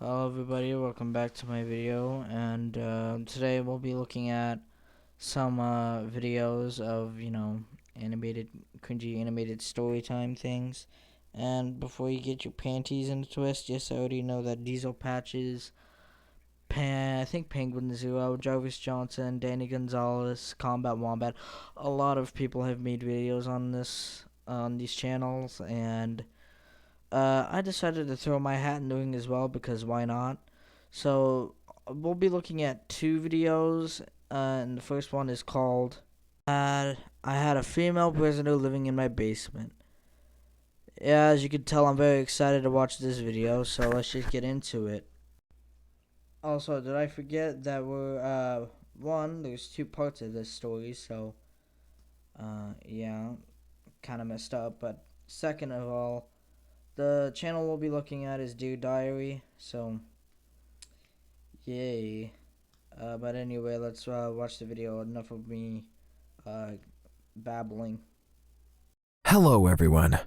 Hello everybody, welcome back to my video, and today we'll be looking at some videos of, animated, cringy animated story time things. And before you get your panties in a twist, yes, I already know that Diesel Patches, I think Penguin Zero, Jarvis Johnson, Danny Gonzalez, Combat Wombat, a lot of people have made videos on these channels, and I decided to throw my hat in the ring as well because why not? So we'll be looking at two videos, and the first one is called I had a female prisoner living in my basement. Yeah, as you can tell, I'm very excited to watch this video, so let's just get into it. Also, did I forget that there's two parts of this story, so, yeah, kind of messed up, but second of all, the channel we'll be looking at is Dear Diary, so yay. But anyway, let's watch the video. Enough of me babbling. Hello, everyone.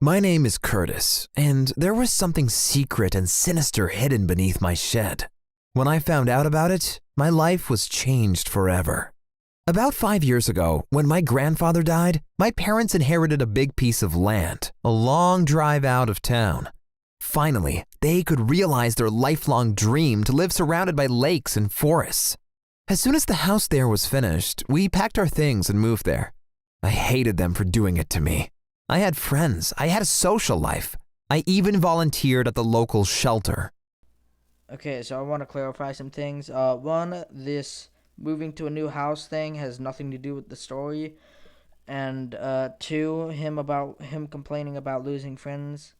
My name is Curtis, and there was something secret and sinister hidden beneath my shed. When I found out about it, my life was changed forever. About 5 years ago, when my grandfather died, my parents inherited a big piece of land, a long drive out of town. Finally, they could realize their lifelong dream to live surrounded by lakes and forests. As soon as the house there was finished, we packed our things and moved there. I hated them for doing it to me. I had friends, I had a social life. I even volunteered at the local shelter. Okay, so I want to clarify some things. One, this moving to a new house thing has nothing to do with the story. And two, him complaining about losing friends.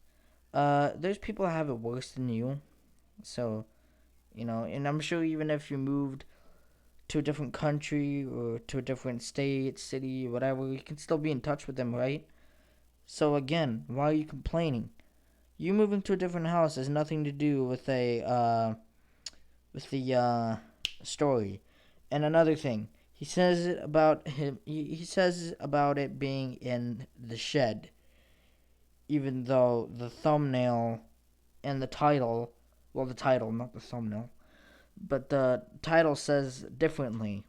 There's people that have it worse than you. So, and I'm sure even if you moved to a different country or to a different state, city, whatever, you can still be in touch with them, right? So again, why are you complaining? You moving to a different house has nothing to do with the story. And another thing, he says about it being in the shed, even though the thumbnail and the title, well, the title, not the thumbnail, but the title says differently.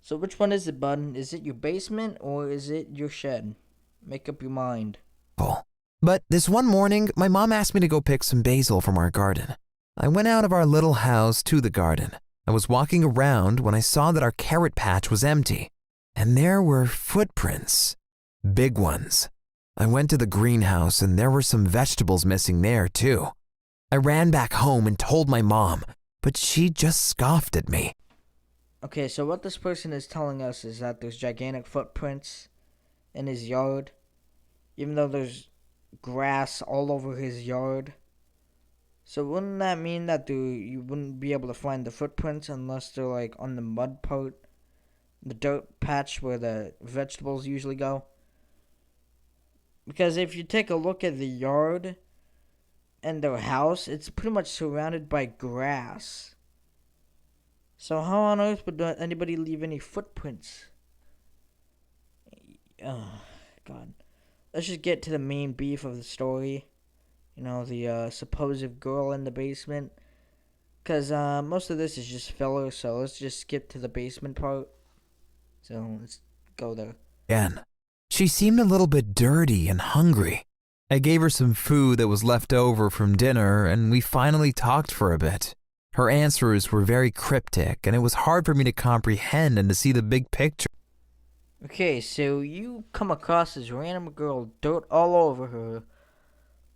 So which one is it, bud? Is it your basement or is it your shed? Make up your mind. But this one morning, my mom asked me to go pick some basil from our garden. I went out of our little house to the garden. I was walking around when I saw that our carrot patch was empty, and there were footprints, big ones. I went to the greenhouse and there were some vegetables missing there too. I ran back home and told my mom, but she just scoffed at me. Okay, so what this person is telling us is that there's gigantic footprints in his yard, even though there's grass all over his yard. So wouldn't that mean that you wouldn't be able to find the footprints unless they're like on the mud part, the dirt patch where the vegetables usually go? Because if you take a look at the yard and their house, it's pretty much surrounded by grass. So how on earth would anybody leave any footprints? Oh, God. Let's just get to the main beef of the story. The supposed girl in the basement. Because most of this is just filler, so let's just skip to the basement part. So let's go there. Again, she seemed a little bit dirty and hungry. I gave her some food that was left over from dinner, and we finally talked for a bit. Her answers were very cryptic, and it was hard for me to comprehend and to see the big picture. Okay, so you come across this random girl, dirt all over her,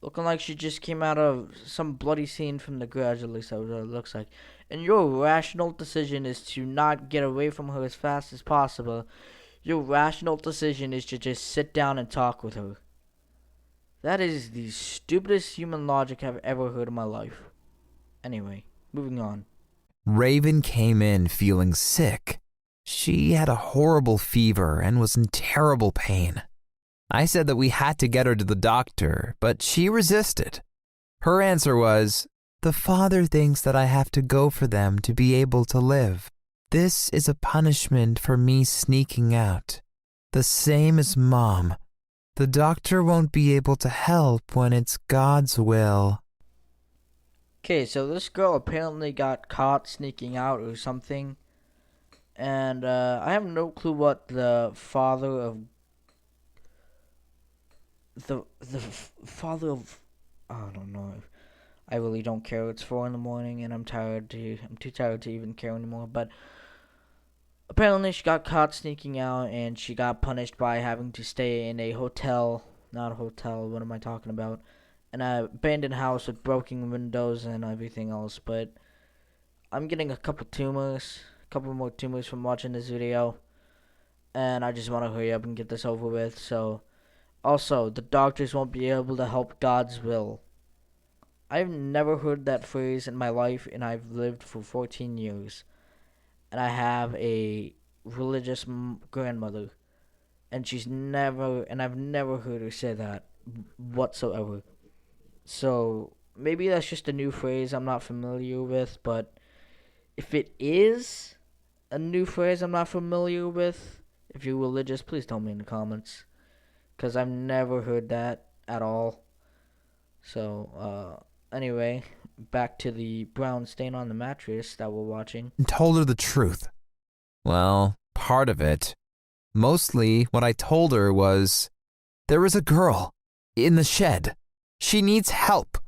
looking like she just came out of some bloody scene from The Grudge, at least that's what it looks like. And your rational decision is to not get away from her as fast as possible. Your rational decision is to just sit down and talk with her. That is the stupidest human logic I've ever heard in my life. Anyway, moving on. Raven came in feeling sick. She had a horrible fever and was in terrible pain. I said that we had to get her to the doctor, but she resisted. Her answer was, "The father thinks that I have to go for them to be able to live. This is a punishment for me sneaking out. The same as Mom. The doctor won't be able to help when it's God's will." Okay, so this girl apparently got caught sneaking out or something, and I have no clue what the father of the father of I don't know. I really don't care. It's 4 in the morning, and I'm too tired to even care anymore. But apparently, she got caught sneaking out, and she got punished by having to stay in a hotel. Not a hotel. What am I talking about? An abandoned house with broken windows and everything else. But I'm getting a couple more tumors from watching this video, and I just want to hurry up and get this over with. So, also, the doctors won't be able to help God's will. I've never heard that phrase in my life, and I've lived for 14 years. And I have a religious grandmother, and I've never heard her say that whatsoever. So maybe that's just a new phrase I'm not familiar with, but if it is a new phrase I'm not familiar with, if you're religious, please tell me in the comments, because I've never heard that at all. So, anyway, back to the brown stain on the mattress that we're watching. And told her the truth. Well, part of it. Mostly what I told her was, there is a girl in the shed. She needs help.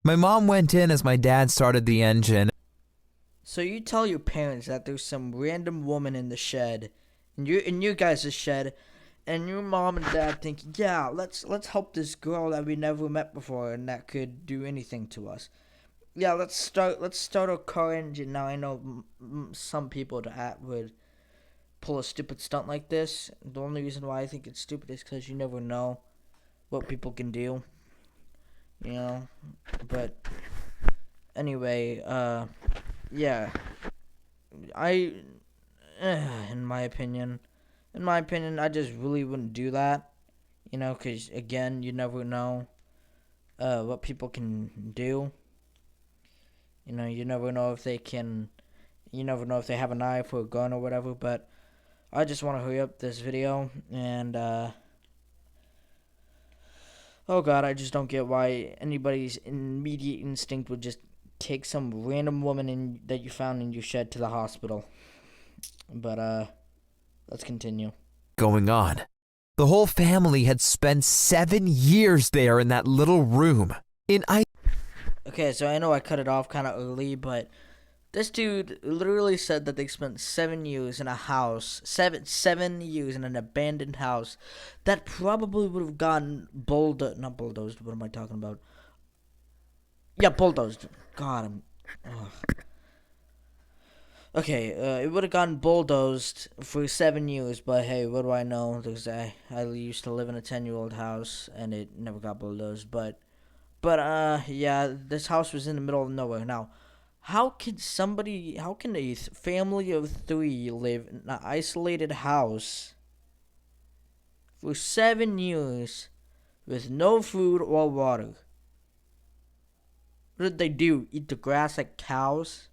My mom went in as my dad started the engine. So you tell your parents that there's some random woman in the shed, in your guys' shed, and your mom and dad think, yeah, let's help this girl that we never met before and that could do anything to us. Yeah, let's start a car engine. Now I know some people would pull a stupid stunt like this. The only reason why I think it's stupid is because you never know what people can do, you know. But anyway, yeah, I, in my opinion, I just really wouldn't do that, you know, because again, you never know, what people can do. You know, you never know if they can, you never know if they have a knife or a gun or whatever. But I just want to hurry up this video, and oh god, I just don't get why anybody's immediate instinct would just take some random woman that you found in your shed to the hospital. But let's continue. Going on. The whole family had spent 7 years there in that little room. Okay, so I know I cut it off kind of early, but this dude literally said that they spent 7 years in a house, seven years in an abandoned house that probably would have gotten not bulldozed. What am I talking about? Yeah, bulldozed. God, ugh. Okay, it would have gotten bulldozed for 7 years, but hey, what do I know? Because I used to live in a 10-year-old house and it never got bulldozed. But yeah, this house was in the middle of nowhere. Now, how can a family of three live in an isolated house for 7 years with no food or water? What did they do? Eat the grass like cows?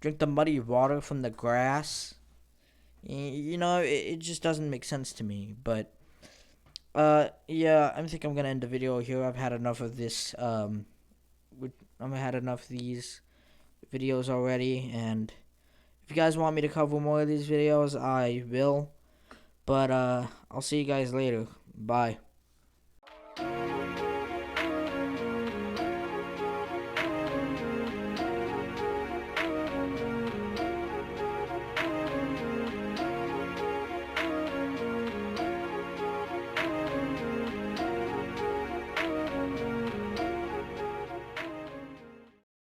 Drink the muddy water from the grass? You know, it just doesn't make sense to me. But yeah, I think I'm gonna end the video here. I've had enough of this. I've had enough of these videos already, and if you guys want me to cover more of these videos, I will. But I'll see you guys later. Bye.